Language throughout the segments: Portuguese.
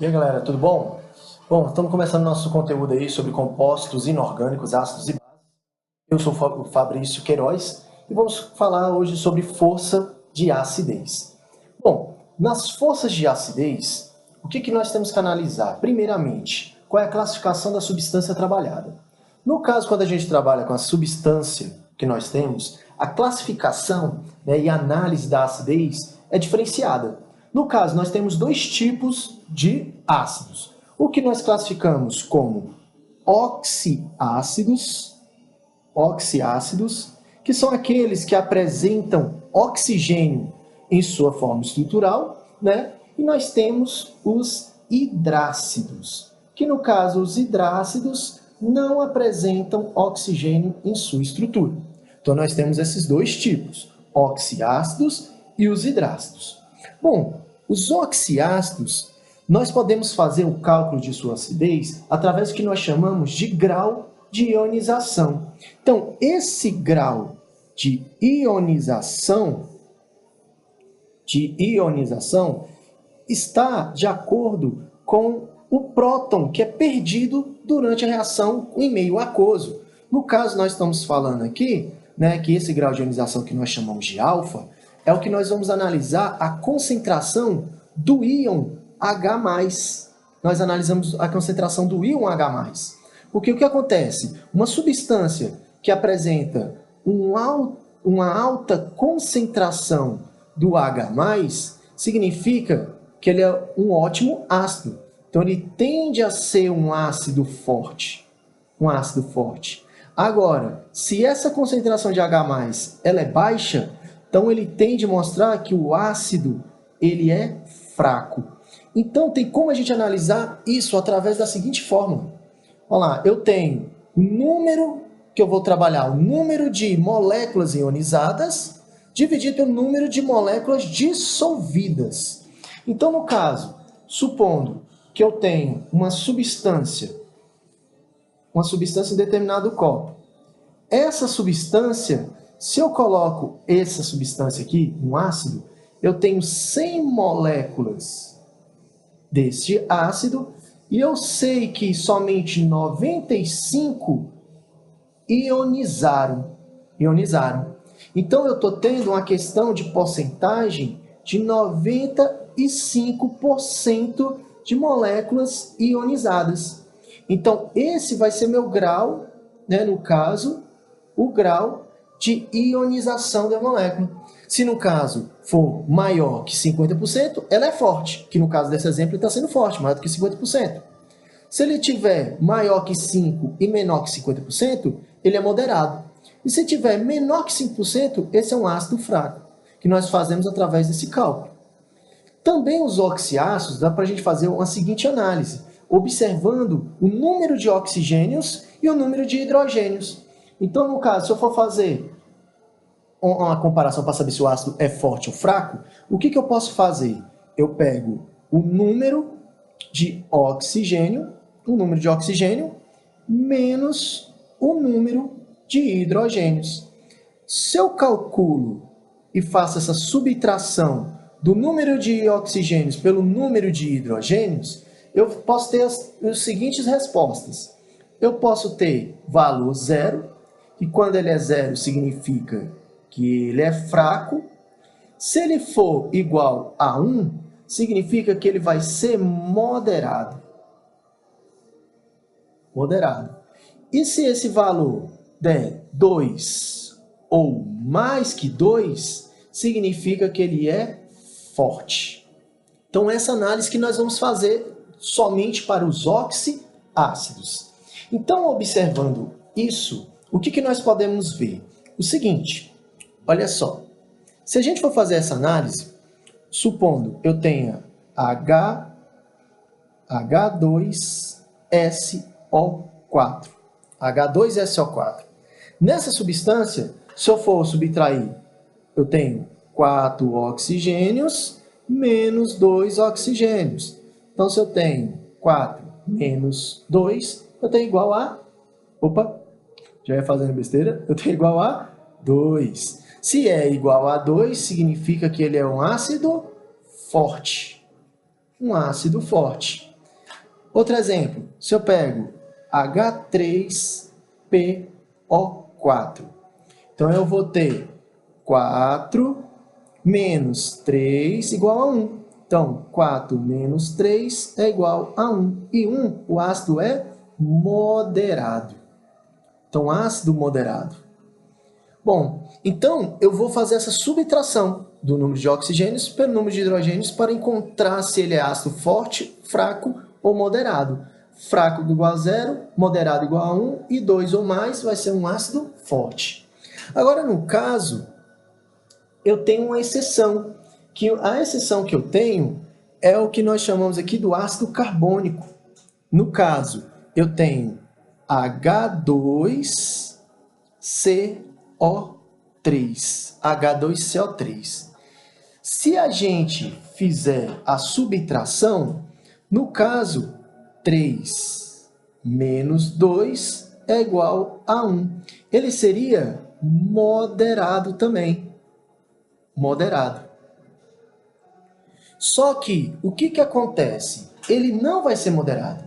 E aí galera, tudo bom? Bom, estamos começando nosso conteúdo aí sobre compostos inorgânicos, ácidos e bases. Eu sou o Fabrício Queiroz e vamos falar hoje sobre força de acidez. Bom, nas forças de acidez, o que nós temos que analisar? Primeiramente, qual é a classificação da substância trabalhada? No caso, quando a gente trabalha com a substância que nós temos, a classificação, e análise da acidez é diferenciada. No caso, nós temos dois tipos de ácidos. O que nós classificamos como oxiácidos, que são aqueles que apresentam oxigênio em sua forma estrutural, né? E nós temos os hidrácidos, que no caso os hidrácidos não apresentam oxigênio em sua estrutura. Então nós temos esses dois tipos, oxiácidos e os hidrácidos. Bom, os oxiácidos, nós podemos fazer o cálculo de sua acidez através do que nós chamamos de grau de ionização. Então, esse grau de ionização está de acordo com o próton que é perdido durante a reação em meio aquoso. No caso, nós estamos falando aqui, que esse grau de ionização que nós chamamos de alfa é o que nós vamos analisar a concentração do íon H+. Nós analisamos a concentração do íon H+. Porque o que acontece? Uma substância que apresenta uma alta concentração do H+, significa que ele é um ótimo ácido. Então, ele tende a ser um ácido forte. Agora, se essa concentração de H+, ela é baixa, então ele tende a mostrar que o ácido ele é fraco. Então, tem como a gente analisar isso através da seguinte fórmula. Olha lá, eu tenho o número que eu vou trabalhar, o número de moléculas ionizadas, dividido pelo número de moléculas dissolvidas. Então, no caso, supondo que eu tenho uma substância em determinado copo. Essa substância, se eu coloco essa substância aqui, um ácido, eu tenho 100 moléculas deste ácido e eu sei que somente 95 ionizaram. Então, eu estou tendo uma questão de porcentagem de 95% de moléculas ionizadas. Então, esse vai ser meu grau, no caso, o grau de ionização da molécula. Se no caso for maior que 50%, ela é forte, que no caso desse exemplo ele está sendo forte, maior do que 50%. Se ele tiver maior que 5% e menor que 50%, ele é moderado. E se tiver menor que 5%, esse é um ácido fraco, que nós fazemos através desse cálculo. Também os oxiácidos, dá para a gente fazer uma seguinte análise, observando o número de oxigênios e o número de hidrogênios. Então, no caso, se eu for fazer uma comparação para saber se o ácido é forte ou fraco, o que eu posso fazer? Eu pego o número de oxigênio menos o número de hidrogênios. Se eu calculo e faço essa subtração do número de oxigênios pelo número de hidrogênios, eu posso ter as seguintes respostas. Eu posso ter valor zero, e quando ele é zero significa que ele é fraco. Se ele for igual a 1, significa que ele vai ser moderado. E se esse valor der 2 ou mais que 2, significa que ele é forte. Então, essa análise que nós vamos fazer somente para os oxiácidos. Então, observando isso, o que nós podemos ver? O seguinte, olha só. Se a gente for fazer essa análise, supondo eu tenha H2SO4. H2SO4. Nessa substância, se eu for subtrair, eu tenho 4 oxigênios menos 2 oxigênios. Então, se eu tenho 4 menos 2, eu tenho igual a... Opa, já ia fazendo besteira. Eu tenho igual a 2. Se é igual a 2, significa que ele é um ácido forte. Outro exemplo, se eu pego H3PO4, então eu vou ter 4 menos 3 igual a 1. Então, 4 menos 3 é igual a 1. E 1, o ácido é moderado. Então, ácido moderado. Bom, então eu vou fazer essa subtração do número de oxigênios pelo número de hidrogênios para encontrar se ele é ácido forte, fraco ou moderado. Fraco igual a 0, moderado igual a 1 e 2 ou mais vai ser um ácido forte. Agora, no caso, eu tenho uma exceção, que a exceção que eu tenho é o que nós chamamos aqui do ácido carbônico. No caso, eu tenho H2CO3. H2CO3. Se a gente fizer a subtração, no caso, 3 menos 2 é igual a 1. Ele seria moderado também. Moderado. Só que, o que acontece? Ele não vai ser moderado.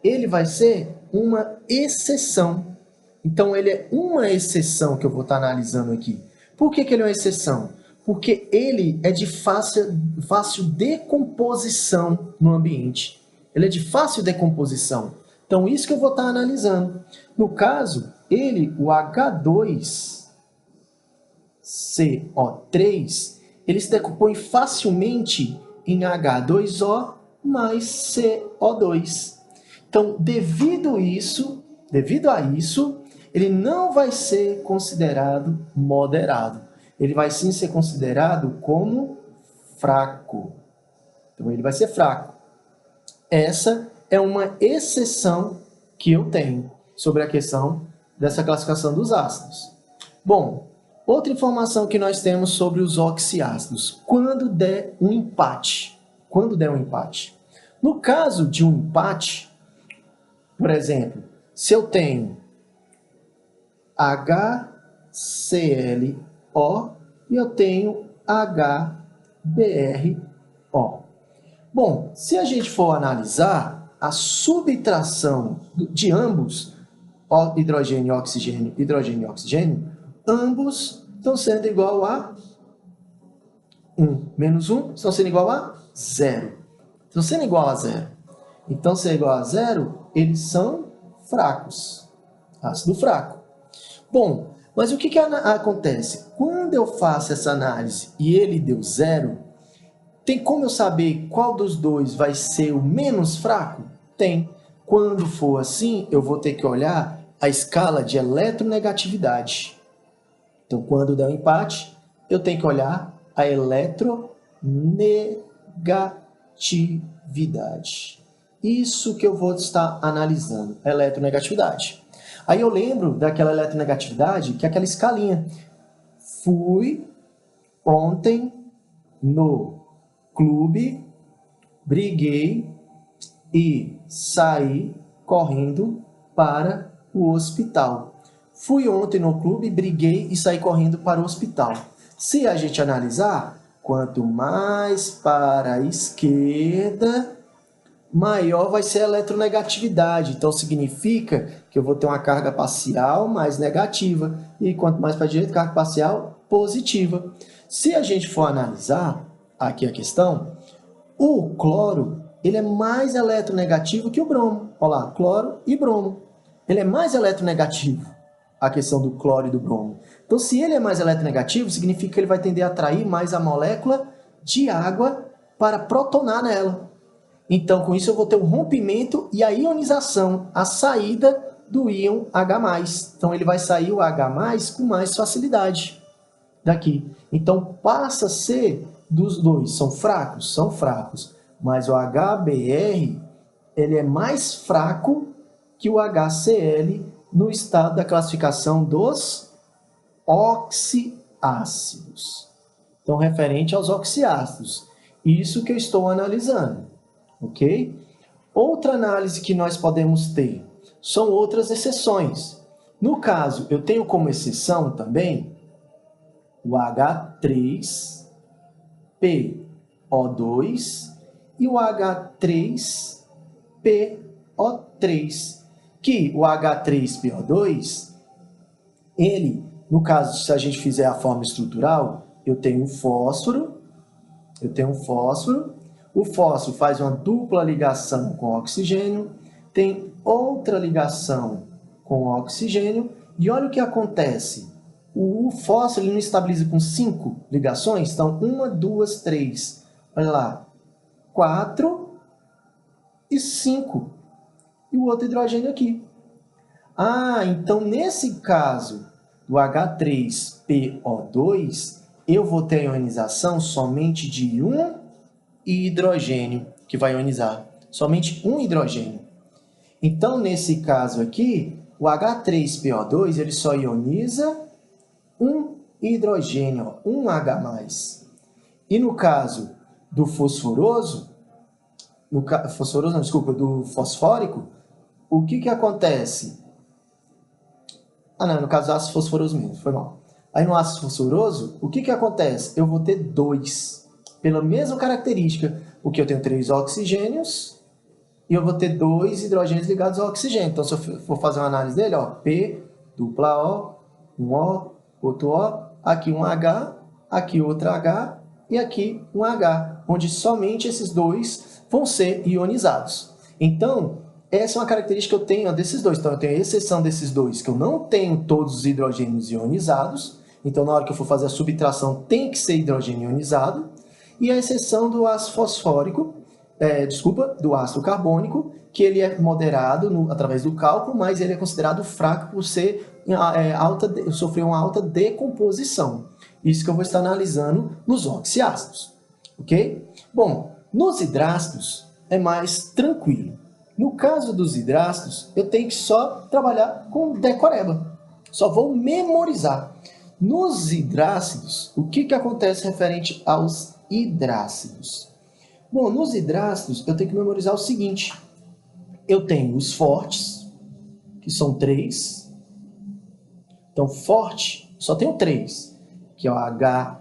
Ele vai ser uma exceção. Então, ele é uma exceção que eu vou estar analisando aqui. Por que ele é uma exceção? Porque ele é de fácil decomposição no ambiente. Ele é de fácil decomposição. Então, isso que eu vou estar analisando. No caso, ele, o H2CO3, ele se decompõe facilmente em H2O mais CO2. Então, devido a isso, ele não vai ser considerado moderado. Ele vai sim ser considerado como fraco. Então, ele vai ser fraco. Essa é uma exceção que eu tenho sobre a questão dessa classificação dos ácidos. Bom, outra informação que nós temos sobre os oxiácidos. Quando der um empate. No caso de um empate, por exemplo, se eu tenho HClO e eu tenho HBrO. Bom, se a gente for analisar a subtração de ambos, hidrogênio e oxigênio, ambos estão sendo igual a 1. Menos 1 estão sendo igual a 0. Estão sendo igual a 0. Então, se é igual a 0, eles são fracos. Ácido fraco. Bom, mas o que acontece? Quando eu faço essa análise e ele deu 0, tem como eu saber qual dos dois vai ser o menos fraco? Tem. Quando for assim, eu vou ter que olhar a escala de eletronegatividade. Então, quando der um empate, eu tenho que olhar a eletronegatividade. Isso que eu vou estar analisando, a eletronegatividade. Aí eu lembro daquela eletronegatividade, que é aquela escalinha. Fui ontem no clube, briguei e saí correndo para o hospital. Fui ontem no clube, briguei e saí correndo para o hospital. Se a gente analisar, quanto mais para a esquerda, maior vai ser a eletronegatividade. Então, significa que eu vou ter uma carga parcial mais negativa. E quanto mais para a direita, carga parcial positiva. Se a gente for analisar aqui a questão, o cloro ele é mais eletronegativo que o bromo. Olha lá, cloro e bromo. Ele é mais eletronegativo, a questão do cloro e do bromo. Então, se ele é mais eletronegativo, significa que ele vai tender a atrair mais a molécula de água para protonar nela. Então, com isso, eu vou ter o rompimento e a ionização, a saída do íon H+. Então, ele vai sair o H+, com mais facilidade daqui. Então, passa a ser dos dois. São fracos? São fracos. Mas o HBr ele é mais fraco que o HCl no estado da classificação dos oxiácidos. Então, referente aos oxiácidos. Isso que eu estou analisando. Ok? Outra análise que nós podemos ter são outras exceções. No caso, eu tenho como exceção também o H3PO2 e o H3PO4. PO3, que o H3PO2, ele, no caso, se a gente fizer a forma estrutural, eu tenho um fósforo, o fósforo faz uma dupla ligação com o oxigênio, tem outra ligação com o oxigênio, e olha o que acontece. O fósforo ele não estabiliza com 5 ligações, então 1, 2, 3, olha lá, 4 e 5. E o outro hidrogênio aqui. Ah, então nesse caso do H3PO2, eu vou ter a ionização somente de um hidrogênio que vai ionizar. Somente um hidrogênio. Então, nesse caso aqui, o H3PO2 ele só ioniza um hidrogênio, um H+. E no caso do fosforoso, do fosfórico, o que acontece? Ah, não, no caso do ácido fosforoso mesmo, foi mal. Aí no ácido fosforoso, o que acontece? Eu vou ter 2, pela mesma característica, porque eu tenho 3 oxigênios e eu vou ter 2 hidrogênios ligados ao oxigênio. Então, se eu for fazer uma análise dele, ó, P, dupla O, um O, outro O, aqui um H, aqui outro H e aqui um H, onde somente esses 2 vão ser ionizados. Então, essa é uma característica que eu tenho desses 2. Então, eu tenho a exceção desses 2, que eu não tenho todos os hidrogênios ionizados. Então, na hora que eu for fazer a subtração, tem que ser hidrogênio ionizado. E a exceção do ácido fosfórico, do ácido carbônico, que ele é moderado através do cálculo, mas ele é considerado fraco por ser sofrer uma alta decomposição. Isso que eu vou estar analisando nos oxiácidos. Ok? Bom, nos hidrácidos é mais tranquilo. No caso dos hidrácidos, eu tenho que só trabalhar com decoreba. Só vou memorizar. Nos hidrácidos, o que acontece referente aos hidrácidos? Bom, nos hidrácidos, eu tenho que memorizar o seguinte. Eu tenho os fortes, que são 3. Então, forte, só tenho 3, que é o HCl,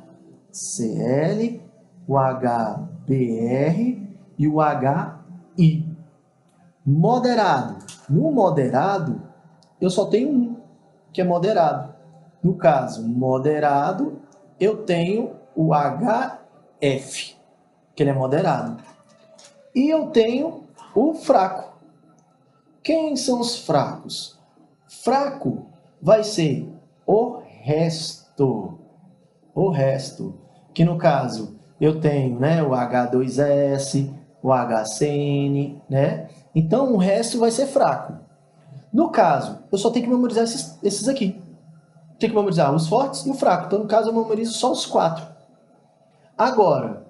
o HBr e o HI. Moderado. No moderado, eu só tenho um, que é moderado. No caso, moderado, eu tenho o HF, que ele é moderado. E eu tenho o fraco. Quem são os fracos? Fraco vai ser o resto. O resto. Que no caso, eu tenho, né, o H2S, o HCN, né? Então, o resto vai ser fraco. No caso, eu só tenho que memorizar esses aqui. Tenho que memorizar os fortes e o fraco. Então, no caso, eu memorizo só os 4. Agora,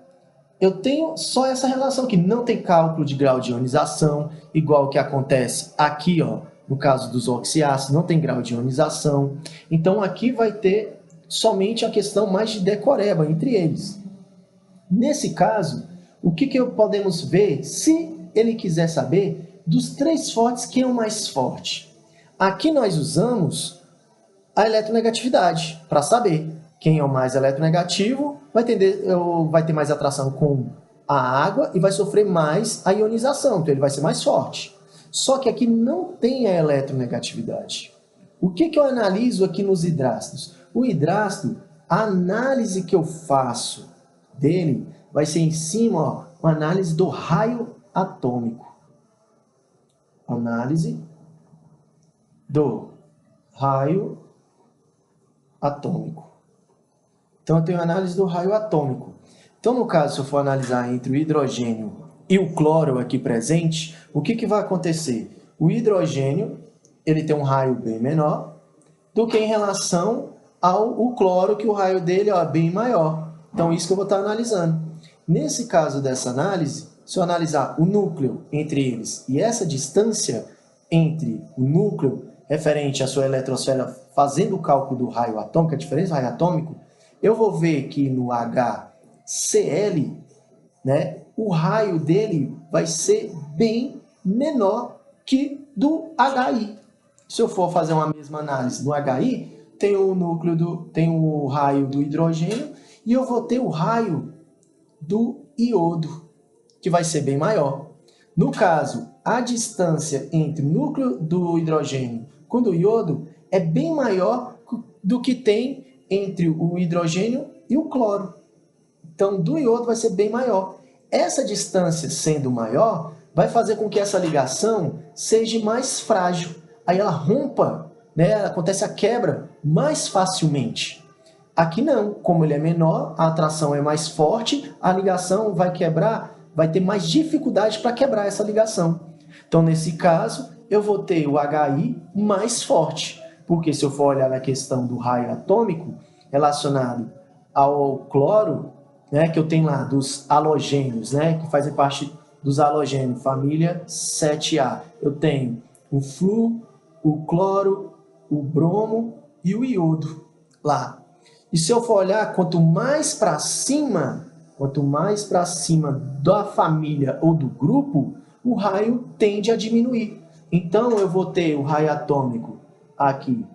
eu tenho só essa relação aqui. Não tem cálculo de grau de ionização, igual o que acontece aqui, ó, no caso dos oxiácidos, não tem grau de ionização. Então, aqui vai ter somente a questão mais de decoreba entre eles. Nesse caso, o que podemos ver, se ele quiser saber, dos 3 fortes, quem é o mais forte? Aqui nós usamos a eletronegatividade, para saber quem é o mais eletronegativo, vai ter mais atração com a água e vai sofrer mais a ionização, então ele vai ser mais forte. Só que aqui não tem a eletronegatividade. O que eu analiso aqui nos hidrácidos? O hidrácido, a análise que eu faço dele vai ser em cima, ó, uma análise do raio atômico. Análise do raio atômico. Então, eu tenho análise do raio atômico. Então, no caso, se eu for analisar entre o hidrogênio e o cloro aqui presente, o que vai acontecer? O hidrogênio ele tem um raio bem menor do que em relação ao cloro, que o raio dele é bem maior. Então, isso que eu vou estar analisando. Nesse caso dessa análise, se eu analisar o núcleo entre eles e essa distância entre o núcleo referente à sua eletrosfera, fazendo o cálculo do raio atômico, a diferença do raio atômico, eu vou ver que no HCl, né, o raio dele vai ser bem menor que do HI. Se eu for fazer uma mesma análise no HI, tem o raio do hidrogênio e eu vou ter o raio do iodo, que vai ser bem maior. No caso, a distância entre o núcleo do hidrogênio com o do iodo é bem maior do que tem entre o hidrogênio e o cloro. Então, do iodo vai ser bem maior. Essa distância sendo maior, vai fazer com que essa ligação seja mais frágil. Aí ela rompa, né? Acontece a quebra mais facilmente. Aqui não, como ele é menor, a atração é mais forte, a ligação vai quebrar, vai ter mais dificuldade para quebrar essa ligação. Então, nesse caso, eu vou ter o HI mais forte, porque se eu for olhar na questão do raio atômico relacionado ao cloro, né, que eu tenho lá dos halogênios, né, que fazem parte dos halogênios, família 7A. Eu tenho o flúor, o cloro, o bromo e o iodo lá. E se eu for olhar, quanto mais para cima da família ou do grupo, o raio tende a diminuir. Então, eu vou ter o raio atômico aqui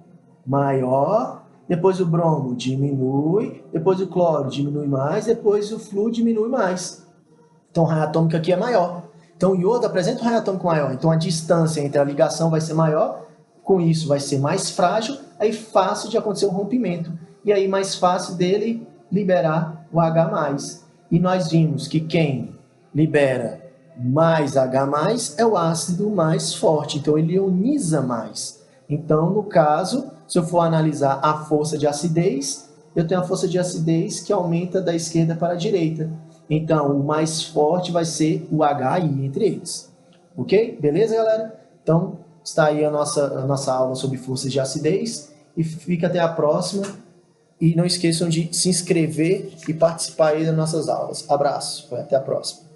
maior, depois o bromo diminui, depois o cloro diminui mais, depois o flúor diminui mais. Então, o raio atômico aqui é maior. Então, o iodo apresenta um raio atômico maior. Então, a distância entre a ligação vai ser maior, com isso vai ser mais frágil, aí fácil de acontecer o rompimento. E aí mais fácil dele liberar o H+. E nós vimos que quem libera mais H+, é o ácido mais forte, então ele ioniza mais. Então, no caso, se eu for analisar a força de acidez, eu tenho a força de acidez que aumenta da esquerda para a direita. Então, o mais forte vai ser o HI entre eles. Ok? Beleza, galera? Então, está aí a nossa aula sobre forças de acidez. E fica até a próxima. E não esqueçam de se inscrever e participar aí das nossas aulas. Abraço. Até a próxima.